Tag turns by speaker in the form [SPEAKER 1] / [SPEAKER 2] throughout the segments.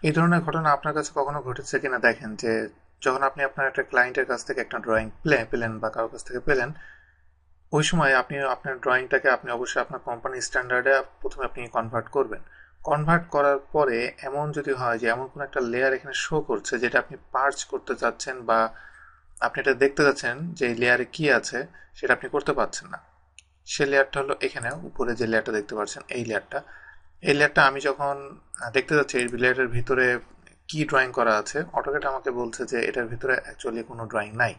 [SPEAKER 1] এই ধরনের ঘটনা আপনার কাছে কখনো ঘটেছে কিনা দেখেন যে যখন আপনি আপনার একটা ক্লায়েন্টের কাছ থেকে একটা ড্রয়িং পেলেন বা কারোর কাছ থেকে পেলেন, ওই সময় আপনি আপনার ড্রয়িংটাকে আপনি অবশ্যই আপনার কোম্পানি স্ট্যান্ডার্ডে প্রথমে আপনি কনভার্ট করবেন। কনভার্ট করার পরে এমন যদি হয় যে এমন কোনো একটা লেয়ার এখানে শো করছে যেটা আপনি পার্চ করতে চাচ্ছেন বা আপনি এটা দেখতে চাচ্ছেন যে এই লেয়ারে কি আছে, সেটা আপনি করতে পারছেন না। সে লেয়ারটা হলো এখানে উপরে যে লেয়ারটা দেখতে পাচ্ছেন, এই লেয়ারটা আমি যখন দেখতে যাচ্ছি এই লেয়ারের ভিতরে কি ড্রয়িং করা আছে, অটোক্যাড আমাকে বলছে যে এটার ভিতরে অ্যাকচুয়ালি কোনো ড্রয়িং নাই।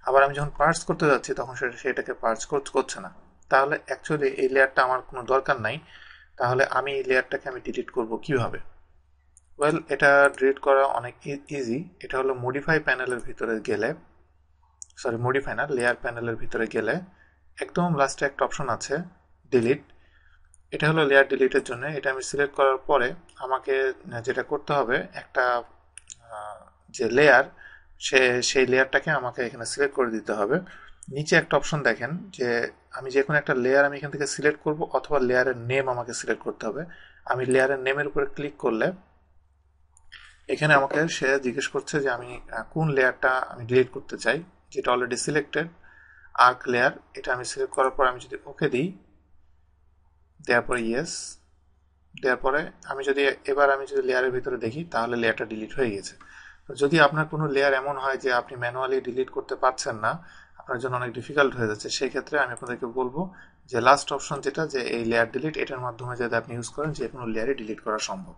[SPEAKER 1] আবার আমি যখন পার্স করতে যাচ্ছি তখন সেটাকে পার্স করছে না। তাহলে অ্যাকচুয়ালি এই লেয়ারটা আমার কোনো দরকার নাই। তাহলে আমি এই লেয়ারটাকে আমি ডিলিট করব কিভাবে? ওয়েল, এটা ডিলিট করা অনেক ইজি। এটা হলো মডিফাই প্যানেলের ভিতরে গেলে, সরি মডিফাই না, লেয়ার প্যানেলের ভিতরে গেলে একদম লাস্টে একটা অপশন আছে, ডিলিট। এটা হলো লেয়ার ডিলিটের জন্য। এটা আমি সিলেক্ট করার পরে আমাকে যেটা করতে হবে, একটা যে লেয়ার, সে সেই লেয়ারটাকে আমাকে এখানে সিলেক্ট করে দিতে হবে। নিচে একটা অপশন দেখেন যে আমি যে কোনো একটা লেয়ার আমি এখান থেকে সিলেক্ট করব অথবা লেয়ারের নেম আমাকে সিলেক্ট করতে হবে। আমি লেয়ারের নেমের উপরে ক্লিক করলে এখানে আমাকে সে জিজ্ঞেস করছে যে আমি কোন লেয়ারটা আমি ডিলিট করতে চাই, যেটা অলরেডি সিলেক্টেড আর্ক লেয়ার। এটা আমি সিলেক্ট করার পর আমি যদি ওকে দিই, দেওয়ার পরে ইয়েস, দেওয়ার পরে আমি যদি লেয়ারের ভিতরে দেখি তাহলে লেয়ারটা ডিলিট হয়ে গেছে। তো যদি আপনার কোনো লেয়ার এমন হয় যে আপনি ম্যানুয়ালি ডিলিট করতে পারছেন না, আপনার জন্য অনেক ডিফিকাল্ট হয়ে যাচ্ছে, সেই ক্ষেত্রে আমি আপনাদেরকে বলবো যে লাস্ট অপশন যেটা, যে এই লেয়ার ডিলিট, এটার মাধ্যমে যদি আপনি ইউজ করেন যে কোনো লেয়ারই ডিলিট করা সম্ভব।